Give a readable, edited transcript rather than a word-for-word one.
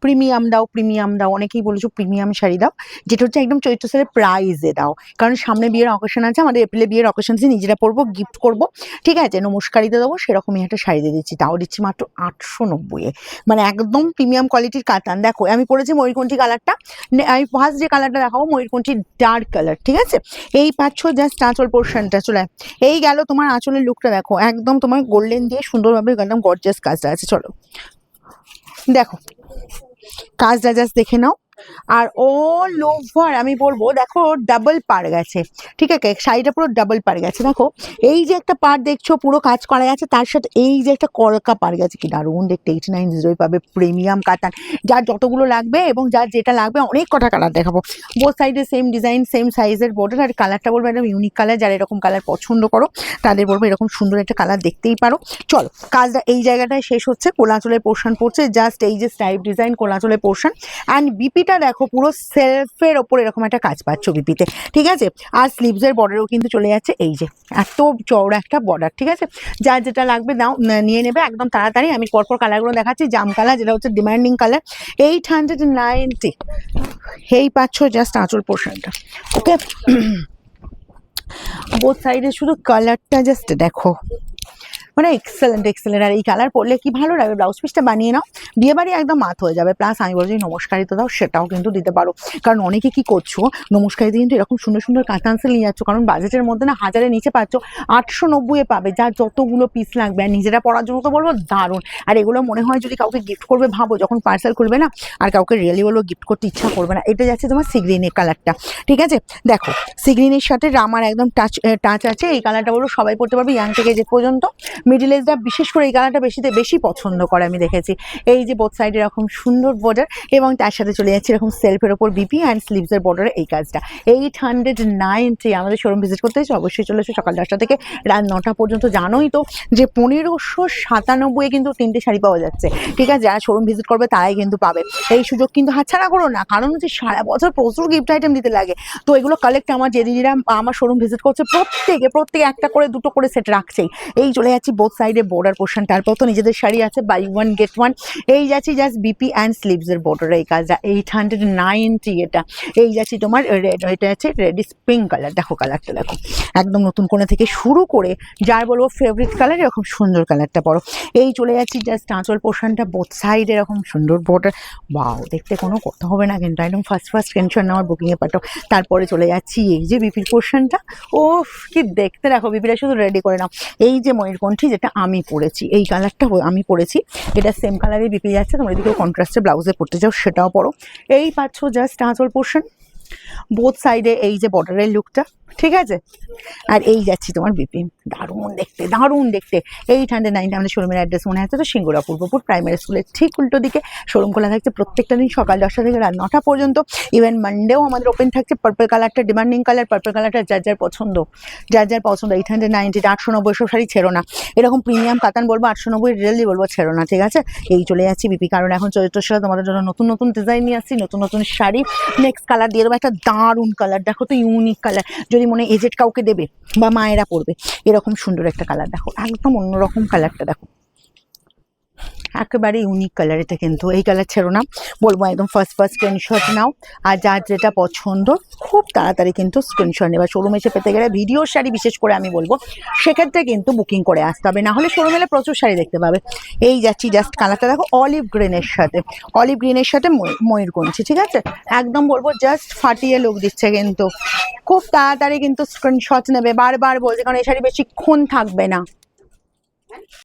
Premium দাও, অনেকেই বলেছো প্রিমিয়াম শাড়ি দাও, যেটা হচ্ছে একদম চৈত্র সেলের প্রাইজে দাও। কারণ সামনে বিয়ের অকেশন আছে, আমাদের এপ্রিলে বিয়ের অকেশন আছে, নিজেরা পরবো, গিফট করবো, ঠিক আছে, নমস্কারিতে দেবো, সেরকমই একটা শাড়ি দিয়ে দিচ্ছি, তাও দিচ্ছি মাত্র 890-এ। মানে একদম প্রিমিয়াম কোয়ালিটির কাতান। দেখো আমি পরেছি ময়ূরকণ্ঠী কালারটা, আমি ফার্স্ট যে কালারটা দেখাবো ময়ূরকণ্ঠী ডার্ক কালার, ঠিক আছে। এই পাচ্ছ জাস্ট আঁচল পোর্শনটা, চলে এই গেল তোমার আঁচলের লুকটা। দেখো একদম তোমার গোল্ডেন দিয়ে সুন্দরভাবে একদম গর্জিয়াস কাজটা আছে। চলো দেখো কাজটা জাস্ট দেখে নাও। আর অল ওভার আমি বলবো দেখো ডাবল পার গেছে, ঠিক আছে, শাড়িটা পুরো ডাবল পার গেছে। দেখো এই যে একটা পার দেখছো পুরো কাজ করা গেছে, তার সাথে এই যে একটা কড়কা পার গেছে, কি দারুণ দেখতে। 8900 পাবে প্রিমিয়াম কাতান, যার যতগুলো লাগবে এবং যার যেটা লাগবে, অনেক কটা কালার দেখাবো, বোথ সাইডে সেম ডিজাইন সেম সাইজের বর্ডার। আর কালারটা বলবো একদম ইউনিক কালার, যারা এরকম কালার পছন্দ করো তাদের বলবো এরকম সুন্দর একটা কালার দেখতেই পারো। চলো কাজটা এই জায়গাটায় শেষ হচ্ছে, কোলাচলের পোর্শন পড়ছে, জাস্ট এই যে স্টাইপ ডিজাইন কোলাচলের পোর্শন। অ্যান্ড বিপিটা দেখো পুরো সেলফের ওপর এরকম একটা কাজ পাচ্ছ বিপিতে, ঠিক আছে। আর স্লিভসের বর্ডারও কিন্তু চলে যাচ্ছে, এই যে এত চওড়া একটা বর্ডার, ঠিক আছে। যার যেটা লাগবে দাও নিয়ে নেবে একদম তাড়াতাড়ি। আমি পরপর কালারগুলো দেখাচ্ছি। জাম কালার, যেটা হচ্ছে ডিমান্ডিং কালার, 890, এই পাচ্ছ জাস্ট আঁচল পোর্শনটা, ওকে। বোথ সাইডে শুধু কালারটা জাস্ট দেখো, মানে এক্সেলেন্ট। আর এই কালার পরলে কি ভালো লাগবে, ব্লাউজ পিসটা বানিয়ে নাও, বিয়ে বাড়ি একদম মাত হয়ে যাবে। প্লাস আমি বলছি নমস্কারিত দাও, সেটাও কিন্তু দিতে পারো। কারণ অনেকে কি করছো, নমস্কারিতে কিন্তু এরকম সুন্দর সুন্দর কাতানসেল নিয়ে যাচ্ছ, কারণ বাজেটের মধ্যে না, 1000-এর নিচে পাচ্ছ, 890-এ পাবে, যার যতগুলো পিস লাগবে। আর নিজেরা পরার জন্য তো বলবো দারুণ। আর এগুলো মনে হয় যদি কাউকে গিফট করবে, ভাবো যখন পার্সেল খুলবে না, আর কাউকে রিয়েলি বলবো গিফট করতে ইচ্ছা করবে না। এটা যাচ্ছে তোমার সি গ্রিনের কালারটা, ঠিক আছে। দেখো সি গ্রিনের সাথে রামার একদম টাচ আছে। এই কালারটা বলবো সবাই পড়তে পারবে, ইয়াং থেকে যে পর্যন্ত। মিডিল এজটা বিশেষ করে এই কালারটা বেশি পছন্দ করে আমি দেখেছি। এই যে বোথ সাইডে এরকম সুন্দর বর্ডার, এবং তার সাথে চলে যাচ্ছে এরকম সেলফের ওপর বিপি অ্যান্ড স্লিভসের বর্ডারে এই কাজটা। 890 আমাদের শোরুম ভিজিট করতে এসে অবশ্যই চলে এসো সকাল 10টা থেকে রাত 9টা পর্যন্ত। জানোই তো যে 1597-এ কিন্তু 3টে শাড়ি পাওয়া যাচ্ছে, ঠিক আছে। যারা শোরুম ভিজিট করবে তারাই কিন্তু পাবে এই সুযোগ, কিন্তু হাতছাড়া করো না। কারণ হচ্ছে সারা বছর প্রচুর গিফট আইটেম দিতে লাগে, তো এগুলো কালেক্ট আমার যে দিদিরা আমার শোরুম ভিজিট করছে প্রত্যেকে একটা করে দুটো করে সেট রাখছেই। এই চলে যাচ্ছি বোথ সাইডে বর্ডার পোর্শন, তারপর তো নিজেদের শাড়ি আছে বাই 1 get 1। এই যাচ্ছি জাস্ট বিপি অ্যান্ড স্লিভসের বর্ডারে এই কাজটা, 890। এটা এই যাচ্ছি তোমার রেড, এটা আছে রেডিশ পিঙ্ক কালার। দেখো কালারটা দেখো, একদম নতুন কোণা থেকে শুরু করে যার বলবো ফেভারিট কালার, এরকম সুন্দর কালারটা পরো। এই চলে যাচ্ছি জাস্ট আঁচল পোর্শনটা, বোথ সাইড এরকম সুন্দর বর্ডার। ওয়াও, দেখতে কোনো কথা হবে না কিন্তু, একদম ফার্স্ট স্ক্রিনশট নেওয়ার বুকিংয়ে পাঠাও। তারপরে চলে যাচ্ছি এই যে বিপির পোর্শনটা, ও কি দেখতে, দেখো বিপিটা শুধু রেডি করে নাও। এই যে ময়ূরকণ্ঠী যেটা আমি পরেছি, এই কালারটা আমি পরেছি, এটা সেম কালারে বিপি যাচ্ছে। তোমরা এদিকে কন্ট্রাস্টে ব্লাউজে পড়তে চাও সেটাও পরো। এই পাচ্ছ জাস্ট আঁচল পোর্শন, বোথ সাইডে এই যে বর্ডারের লুকটা, ঠিক আছে। আর এই যাচ্ছি তোমার বিপি, দারুণ দেখতে 890। আমাদের শোরুমের অ্যাড্রেস মনে আছে তো, সিঙ্গুরা পূর্বপুর প্রাইমারি স্কুলের ঠিক উল্টো দিকে। শোরুম খোলা থাকছে প্রত্যেকটা দিন সকাল 10টা থেকে রাত 9টা পর্যন্ত। ইভেন মানডেও আমাদের ওপেন থাকছে। পার্পল কালারটা ডিমান্ডিং কালার, পার্পল কালারটা যার যার পছন্দ। 890, 890 সব শাড়ি ছেড়ো না। এরকম প্রিমিয়াম কাতান বলবো 890, রিয়েলি বলবো ছেড়ো না, ঠিক আছে। এই চলে যাচ্ছি বিপি, কারণ এখন চৈত্র সেরা তোমাদের জন্য নতুন ডিজাইন নিয়ে আসছি, নতুন শাড়ি। নেক্সট কালার দিয়ে দেবো একটা দারুণ কালার, দেখো তো ইউনিক কালার, যদি মনে এজেড কাউকে দেবে বা মায়েরা পড়বে, এরকম সুন্দর একটা কালার। দেখো একদম অন্যরকম কালারটা, দেখো একেবারে ইউনিক কালার এটা, কিন্তু এই কালার ছেড়ো না, বলবো একদম ফার্স্ট স্ক্রিনশট নাও। আর যার যেটা পছন্দ খুব তাড়াতাড়ি কিন্তু স্ক্রিনশট নেবা। শোরুম এসে পেতে গেলে ভিডিওর শাড়ি বিশেষ করে আমি বলবো সেক্ষেত্রে কিন্তু বুকিং করে আসতে হবে, না হলে শোরুম এলে প্রচুর শাড়ি দেখতে পাবে। এই যাচ্ছি জাস্ট কালারটা দেখো, অলিভ গ্রিনের সাথে ময়ূরকণ্ঠী, ঠিক আছে। একদম বলবো জাস্ট ফাটিয়ে লুক দিচ্ছে, কিন্তু খুব তাড়াতাড়ি কিন্তু স্ক্রিনশট নেবে। বারবার বলছে, কারণ এই শাড়ি বেশিক্ষণ থাকবে না।